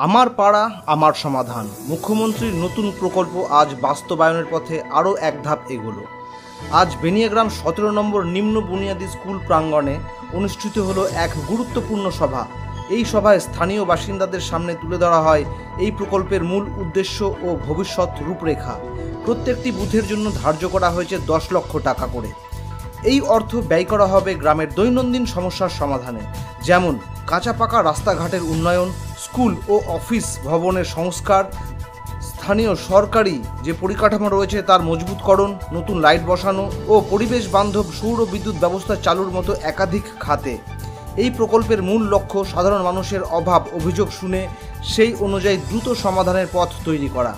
আমার পাড়া আমার সমাধান। মুখ্যমন্ত্রীর নতুন প্রকল্প আজ বাস্তবায়নের পথে আরও এক ধাপ এগোলো। আজ বেনিয়াগ্রাম 17 নম্বর নিম্ন বুনিয়াদী স্কুল প্রাঙ্গণে অনুষ্ঠিত হলো এক গুরুত্বপূর্ণ সভা। এই সভায় স্থানীয় বাসিন্দাদের সামনে তুলে ধরা হয় এই প্রকল্পের মূল উদ্দেশ্য ও ভবিষ্যৎ রূপরেখা। প্রত্যেকটি বুথের জন্য ধার্য করা হয়েছে 10 লক্ষ টাকা করে। এই অর্থ ব্যয় করা হবে গ্রামের দৈনন্দিন সমস্যার সমাধানে, যেমন কাঁচা পাকা রাস্তাঘাটের উন্নয়ন, স্কুল ও অফিস ভবনের সংস্কার, স্থানীয় সরকারি যে পরিকাঠামো রয়েছে তার মজবুতকরণ, নতুন লাইট বসানো ও পরিবেশ বান্ধব সৌর বিদ্যুৎ ব্যবস্থা চালুর মতো একাধিক খাতে। এই প্রকল্পের মূল লক্ষ্য সাধারণ মানুষের অভাব অভিযোগ শুনে সেই অনুযায়ী দ্রুত সমাধানের পথ তৈরি করা।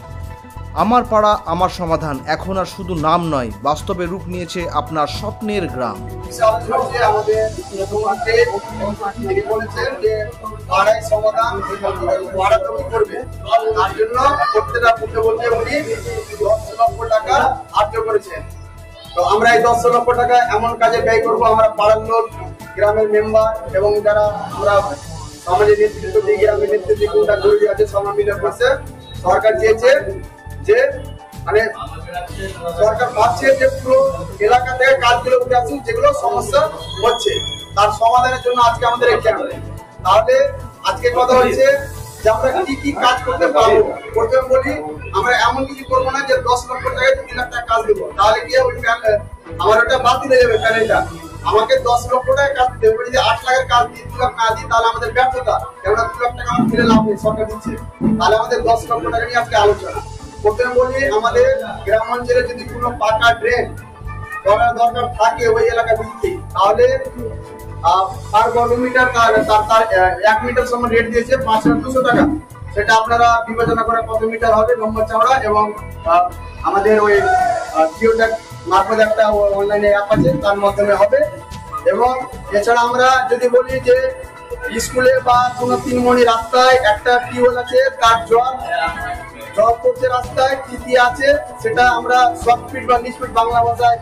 আমার পাড়া আমার সমাধান এখন আর শুধু নাম নয়, বাস্তবে রূপ নিয়েছে আপনার স্বপ্নের গ্রাম। আমরা এই 10 লক্ষ টাকা এমন কাজে ব্যয় করবো, আমরা পাড়ার লোক, গ্রামের মেম্বার এবং যারা আমরা সমাজের নেতৃত্ব দিই, গ্রামের নেতৃত্ব কোনটা জরুরি আছে সবাই মিলে করছে। সরকার চেয়েছে যে মানে সরকার ভাবছে যে পুরো এলাকা থেকে কাজগুলো উঠে আসুক, যেগুলো সমস্যা হচ্ছে তার সমাধানের জন্য আজকে আমাদের এই ক্যাম্প। তাহলে আজকে কথা হচ্ছে যে আমরা কি কি কাজ করতে পারবো। প্রথমে বলি, আমরা এমন কিছু করবো না যে 10 লক্ষ টাকায় 2 লাখ টাকা কাজ দেবো, তাহলে কি ওই আমার ওটা বাতিল হয়ে যাবে প্যানেলটা। আমাকে 10 লক্ষ টাকা কাজ দিতে হবে, যদি 8 লাখের কাজ দিই 2 লাখ না দিই তাহলে আমাদের ব্যর্থতা। কেননা 2 লাখ টাকা আমার ফিরে লাভ নেই, সরকার দিচ্ছে। তাহলে আমাদের 10 লক্ষ টাকা নিয়ে আজকে আলোচনা। প্রথমে বলি, আমাদের গ্রাম অঞ্চলে যদি কোনো পাকা ড্রেন করার দরকার থাকে ওই এলাকা ভিত্তি, তাহলে পার বর্গ মিটার তার 1 মিটার সময় রেট দিয়েছে 5200 টাকা। সেটা আপনারা বিবেচনা করে কত মিটার হবে লম্বা চওড়া, এবং আমাদের ওই জিওট্যাগ মারফত একটা অনলাইনে অ্যাপ আছে, তার মাধ্যমে হবে। এবং এছাড়া আমরা যদি বলি যে স্কুলে বা কোনো 3 মণি রাস্তায় একটা টিউবওয়েল আছে, তার জল করছে রাস্তায় কি আছে সেটা আমরা শর্ট ফিট বা নিচফিট বাংলা ভাষায়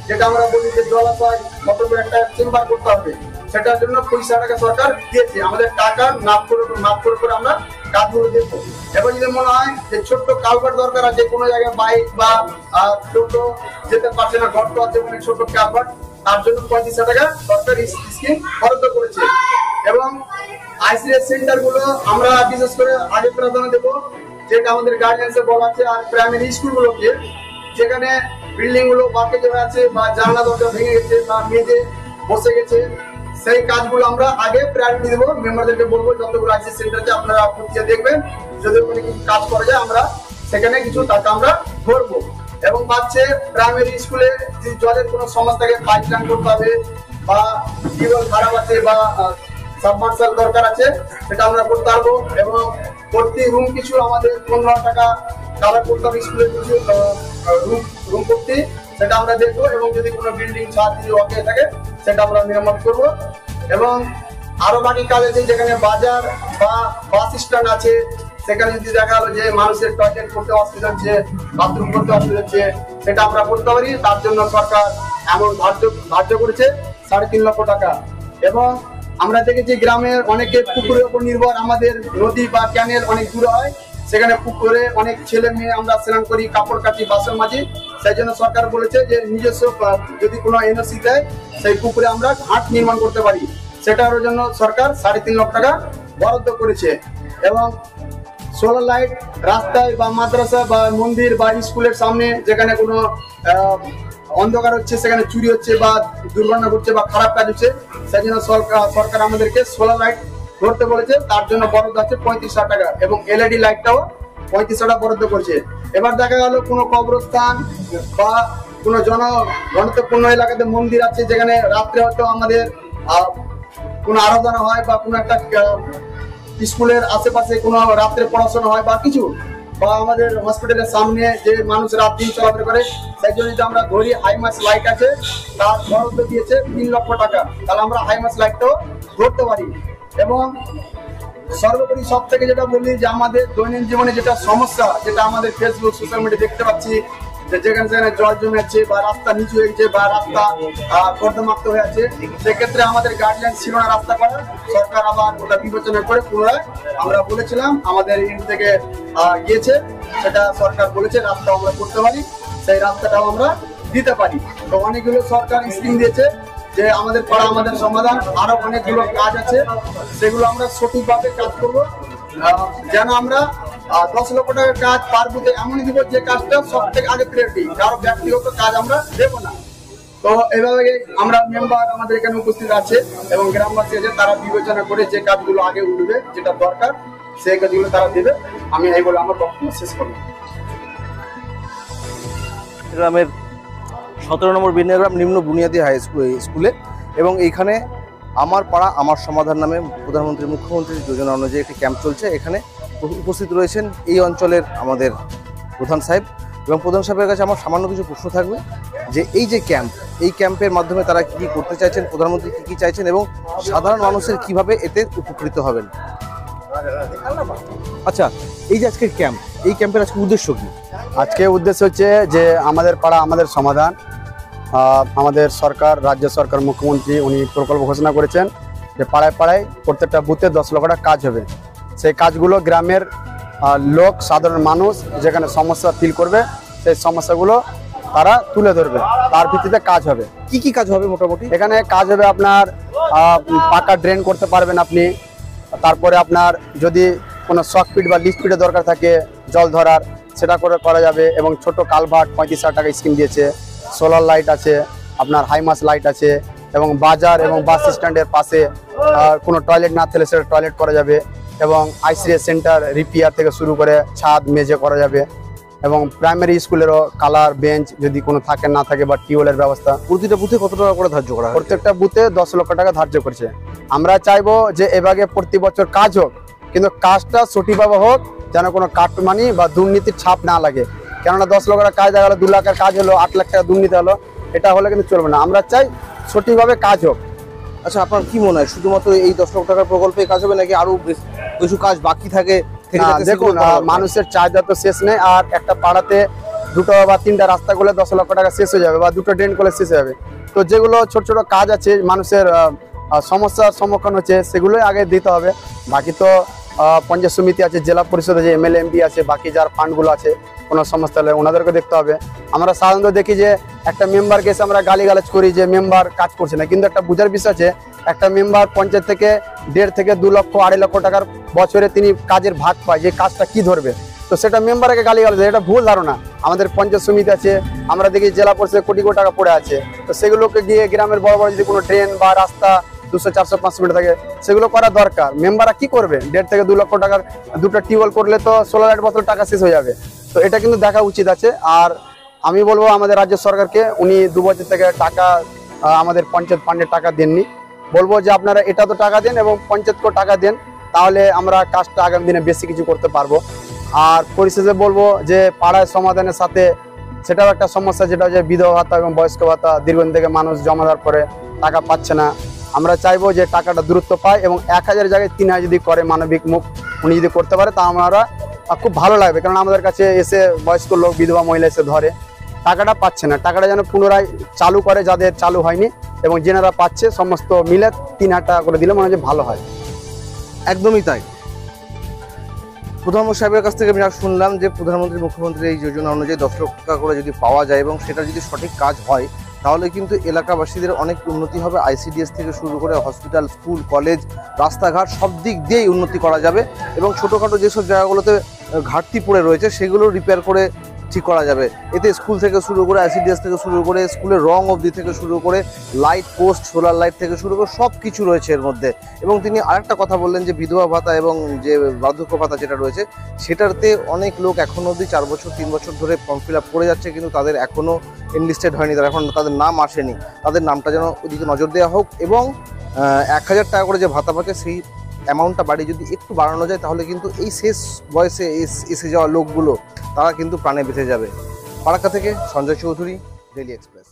যেটা আমরা বলি যে জলাশয় কত করে একটা চেম্বার করতে হবে, সেটার জন্য 25 টাকা সরকার দিয়েছে। আমাদের টাকা মাপ করে আমরা কাজগুলো দেখবো। এবার যদি মনে হয় যে ছোট্ট কালভার্ট দরকার আছে, কোনো জায়গায় বাইক বা টোটো যেতে পারছে না, গর্ত আছে মানে ছোট কালভার্ট, তার জন্য 35 টাকা সরকার স্কিম বরাদ্দ করেছে। এবং আইসিএস সেন্টার গুলো আমরা বিশেষ করে আগে প্রাধান্য দেবো, যেটা আমাদের গাইডলাইন্সে বলা আছে। আর প্রাইমারি স্কুলগুলোকে যেখানে বিল্ডিং গুলো বাকি হয়ে আছে বা জানলা দরজা ভেঙে গেছে বা মেঝে বসে গেছে, সেই কাজগুলো আমরা আগে প্রায়োরিটি দেবো। মেম্বারদেরকে বলবো যতগুলো আইসিএস সেন্টার আছে আপনারা খুঁজে দেখবেন, যদি কোনো কিছু কাজ করা যায় আমরা সেখানে কিছু টাকা আমরা ধরবো। এবং পাচ্ছে প্রাইমারি স্কুলে যদি জলের কোনো সমস্যা থাকে, পাইপ লাইন করতে হবে বা টিউবওয়েল খারাপ আছে বা সাবমার্সাল দরকার আছে, সেটা আমরা করতে পারবো। এবং প্রতি রুম কিছু আমাদের 15 টাকা কালার করতে হবে, স্কুলের কিছু রুম করতে, সেটা আমরা দেখবো। এবং যদি কোনো বিল্ডিং ছাদ যদি অকেজ থাকে সেটা আমরা মেরামত করবো। এবং আরো বাকি কাজ আছে, যেখানে বাজার বা বাস স্ট্যান্ড আছে, সেখানে যদি দেখা গেলো যে মানুষের টয়লেট করতে অসুবিধা হচ্ছে, বাথরুম করতে অসুবিধা হচ্ছে, সেটা আমরা করতে পারি। তার জন্য সরকার এমন ধার্য করেছে 3.5 লক্ষ টাকা। এবং আমরা দেখেছি গ্রামের অনেকে পুকুরের উপর নির্ভর, আমাদের নদী বা ক্যানেল অনেক দূরে হয়, সেখানে পুকুরে অনেক ছেলে মেয়ে আমরা স্নান করি, কাপড় কাচি, বাসন মাজি। সেই জন্য সরকার বলেছে যে নিজস্ব যদি কোনো এনওসি দেয় সেই পুকুরে আমরা ঘাট নির্মাণ করতে পারি, সেটার জন্য সরকার 3.5 লক্ষ টাকা বরাদ্দ করেছে। এবং সোলার লাইট রাস্তায় বা মাদ্রাসা বা মন্দির বা স্কুলের সামনে যেখানে কোনো অন্ধকার হচ্ছে, সেখানে চুরি হচ্ছে বা দুর্ঘটনা ঘটছে বা খারাপ কাজ হচ্ছে, সেই জন্য সরকার আমাদেরকে সোলার লাইট ধরতে বলেছে, তার জন্য বরাদ্দ আছে 35 টাকা। এবং এলইডি লাইটটাও 35 টাকা বরাদ্দ করেছে। এবার দেখা গেল কোনো কবরস্থান বা কোনো জনগুরুত্বপূর্ণ এলাকাতে মন্দির আছে, যেখানে রাত্রে হয়তো আমাদের কোনো আরাধনা হয় বা কোনো একটা স্কুলের আশেপাশে কোনো রাত্রে পড়াশোনা হয় বা কিছু, বা আমাদের হসপিটালের সামনে যে মানুষ রাত দিন চলাফেরা করে, সেই জন্য আমরা ধরি হাইমাস লাইট আছে, তার বরাদ্দ দিয়েছে 3 লক্ষ টাকা। তাহলে আমরা হাইমাস লাইটটাও ধরতে পারি। এবং সর্বোপরি সব থেকে যেটা বলি যে আমাদের দৈনন্দিন জীবনে যেটা সমস্যা, যেটা আমাদের ফেসবুক সোশ্যাল মিডিয়া দেখতে পাচ্ছি, যে যেখানে সেখানে জল জমে আছে বা রাস্তা নিচু হয়ে গেছে বা রাস্তা কর্দমাক্ত হয়ে আছে, সেক্ষেত্রে আমাদের গাইডলাইন ছিল না রাস্তা করা। সরকার আবার ওটা বিবেচনা করে পুনরায় আমরা বলেছিলাম, আমাদের ইউনিট থেকে গিয়েছে, সেটা সরকার বলেছে রাস্তা আমরা করতে পারি, সেই রাস্তাটাও আমরা দিতে পারি। তো অনেকগুলো সরকার স্কিম দিয়েছে যে আমাদের পাড়া আমাদের সমাধান, আরো অনেকগুলো কাজ আছে, সেগুলো আমরা সঠিকভাবে কাজ করব, যেন আমরা 10 লক্ষ টাকার কাজ পার বুথে এমনই দিব যে কাজটা সব থেকে আগে প্রায়োরিটি, কারো ব্যক্তিগত কাজ আমরা দেবো না। তো এইভাবে আমরা মেম্বার আমাদের এখানে উপস্থিত আছে এবং গ্রামবাসী আছে, তারা বিবেচনা করে যে কাজগুলো আগে উঠবে, যেটা দরকার সেই কাজগুলো তারা দেবে। আমি এই বলে আমার বক্তব্য শেষ করব। গ্রামের 17 নম্বর বেনিয়াগ্রাম নিম্ন বুনিয়াদী হাই স্কুলে এবং এইখানে আমার পাড়া আমার সমাধান নামে প্রধানমন্ত্রী মুখ্যমন্ত্রীর যোজনা অনুযায়ী একটি ক্যাম্প চলছে। এখানে উপস্থিত রয়েছেন এই অঞ্চলের আমাদের প্রধান সাহেব, এবং প্রধান সাহেবের কাছে আমার সামান্য কিছু প্রশ্ন থাকবে যে এই যে ক্যাম্প, এই ক্যাম্পের মাধ্যমে তারা কী করতে চাইছেন, প্রধানমন্ত্রী কী চাইছেন এবং সাধারণ মানুষের কিভাবে এতে উপকৃত হবেন। আচ্ছা, এই যে আজকের ক্যাম্প, এই ক্যাম্পের আজকে উদ্দেশ্য কি? আজকে উদ্দেশ্য হচ্ছে যে আমাদের পাড়া আমাদের সমাধান। আমাদের সরকার, রাজ্য সরকার, মুখ্যমন্ত্রী উনি প্রকল্প ঘোষণা করেছেন যে পাড়ায় পাড়ায় প্রত্যেকটা বুথে 10 লক্ষ টাকা কাজ হবে। সেই কাজগুলো গ্রামের লোক, সাধারণ মানুষ যেখানে সমস্যা ফিল করবে, সেই সমস্যাগুলো তারা তুলে ধরবে, তার ভিত্তিতে কাজ হবে। কি কি কাজ হবে মোটামুটি? এখানে কাজ হবে আপনার পাকা ড্রেন করতে পারবেন আপনি, তারপরে আপনার যদি কোনো শকপিট বা লিফপিটের দরকার থাকে জল ধরার, সেটা করা যাবে। এবং ছোট কালভার্ট 35,000 টাকা স্কিম দিয়েছে, সোলার লাইট আছে, আপনার হাইমাস লাইট আছে, এবং বাজার এবং বাস স্ট্যান্ডের পাশে কোনো টয়লেট না থাকলে সেটা টয়লেট করা যাবে, এবং আইসিডিএস সেন্টার রিপেয়ার থেকে শুরু করে ছাদ মেঝে করা যাবে, এবং প্রাইমারি স্কুলেরও কালার বেঞ্চ যদি কোনো থাকে না থাকে বা টিউবওয়েলের ব্যবস্থা। প্রতিটা বুথে কত টাকা করে ধার্য করা হয়? প্রত্যেকটা বুথে 10 লক্ষ টাকা ধার্য করছে। আমরা চাইবো যে এভাবে প্রতি বছর কাজ হোক, কিন্তু কাজটা সঠিকভাবে হোক, যেন কোনো কাটমানি বা দুর্নীতির ছাপ না লাগে। কেননা 10 লক্ষ টাকা কাজ দেখা গেলো, 2 লাখের কাজ হলো, 8 লাখ টাকা দুর্নীতি হলো, এটা হলে কিন্তু চলবে না। আমরা চাই সঠিকভাবে কাজ হোক। আচ্ছা, আপনার কি মনে হয় শুধুমাত্র এই 10 লক্ষ টাকার প্রকল্পে কাজ হবে নাকি আরো কিছু কাজ বাকি থাকে? দেখুন, মানুষের চাহিদা তো শেষ নেই, আর একটা পাড়াতে 2টা বা 3টা রাস্তা করলে 10 লক্ষ টাকা শেষ হয়ে যাবে, বা 2টো ড্রেন করলে শেষ হয়ে যাবে। তো যেগুলো ছোট ছোট কাজ আছে, মানুষের সমস্যার সম্মুখীন হচ্ছে, সেগুলোই আগে দিতে হবে। বাকি তো পঞ্চায়েত সমিতি আছে, জেলা পরিষদ আছে, এমএলএ এমপি আছে, বাকি যার ফান্ডগুলো আছে কোনো সমস্যা হলে ওনাদেরকে দেখতে হবে। আমরা সাধারণত দেখি যে একটা মেম্বারকে এসে আমরা গালিগালাজ করি যে মেম্বার কাজ করছে না, কিন্তু একটা বুঝার বিষয় আছে, একটা মেম্বার পঞ্চায়েত থেকে 1.5 থেকে 2 লক্ষ 2.5 লক্ষ টাকার বছরে তিনি কাজের ভাগ পায়, যে কাজটা কি ধরবে, তো সেটা মেম্বারকে গালিগালাজ, এটা ভুল ধারণা। আমাদের পঞ্চায়েত সমিতি আছে, আমরা দেখি জেলা পরিষদে কোটি কোটি টাকা পড়ে আছে, তো সেগুলোকে গিয়ে গ্রামের বড় বড় যদি কোনো ড্রেন বা রাস্তা 200, 400, 500 মিটার থাকে, সেগুলো করা দরকার। মেম্বাররা কি করবে? 1.5 থেকে 2 লক্ষ টাকার 2টা টিউবওয়েল করলে তো 16 লাখ বছর টাকা শেষ হয়ে যাবে। তো এটা কিন্তু দেখা উচিত আছে। আর আমি বলবো আমাদের রাজ্য সরকারকে, উনি 2 বছর থেকে টাকা আমাদের পঞ্চায়েত ফান্ডে টাকা দেননি, বলবো যে আপনারা এটা তো টাকা দেন এবং পঞ্চায়েতকেও টাকা দেন, তাহলে আমরা কাজটা আগামী দিনে বেশি কিছু করতে পারবো। আর পরিশেষে বলবো যে পাড়ায় সমাধানের সাথে সেটাও একটা সমস্যা, যেটা হচ্ছে বিধবা ভাতা এবং বয়স্ক ভাতা দীর্ঘদিন থেকে মানুষ জমা দেওয়ার পরে টাকা পাচ্ছে না। আমরা চাইবো যে টাকাটা দ্রুত পায়, এবং 1000 জায়গায় 3000 যদি করে মানবিক মুখ উনি যদি করতে পারে, তা আমরা খুব ভালো লাগবে। কারণ আমাদের কাছে এসে বয়স্ক লোক, বিধবা মহিলা এসে ধরে, টাকাটা পাচ্ছে না, টাকাটা যেন পুনরায় চালু করে, যাদের চালু হয়নি, এবং যেনারা পাচ্ছে সমস্ত মিলে 3000 টাকা করে দিলে মনে হয় ভালো হয়। একদমই তাই। প্রধানমন্ত্রী সাহেবের কাছ থেকে আমি শুনলাম যে প্রধানমন্ত্রী মুখ্যমন্ত্রী এই যোজনা অনুযায়ী 10 লক্ষ টাকা করে যদি পাওয়া যায় এবং সেটা যদি সঠিক কাজ হয়, তাহলে কিন্তু এলাকাবাসীদের অনেক উন্নতি হবে। আইসিডিএস থেকে শুরু করে হসপিটাল, স্কুল, কলেজ, রাস্তাঘাট সব দিক দিয়েই উন্নতি করা যাবে, এবং ছোটোখাটো যেসব জায়গাগুলোতে ঘাটতি পড়ে রয়েছে সেগুলো রিপেয়ার করে ঠিক করা যাবে। এতে স্কুল থেকে শুরু করে, আইসিডিএস থেকে শুরু করে, স্কুলের রং অবধি থেকে শুরু করে, লাইট পোস্ট, সোলার লাইট থেকে শুরু করে সব কিছু রয়েছে এর মধ্যে। এবং তিনি আরেকটা কথা বললেন যে বিধবা ভাতা এবং যে বার্ধক্য ভাতা যেটা রয়েছে, সেটাতে অনেক লোক এখনও অবধি 4 বছর 3 বছর ধরে ফর্ম ফিল আপ করে যাচ্ছে, কিন্তু তাদের এখনও এনলিস্টেড হয়নি, তারা এখন তাদের নাম আসেনি। তাদের নামটা যেন ওদিকে নজর দেওয়া হোক, এবং 1000 টাকা করে যে ভাতা পাচ্ছে সেই অ্যামাউন্টটা বাড়িয়ে যদি একটু বাড়ানো যায়, তাহলে কিন্তু এই শেষ বয়সে এসে যাওয়া লোকগুলো তারা কিন্তু প্রাণে বেঁচে যাবে। ফারাক্কা থেকে সঞ্জয় চৌধুরী, ডেইলি এক্সপ্রেস।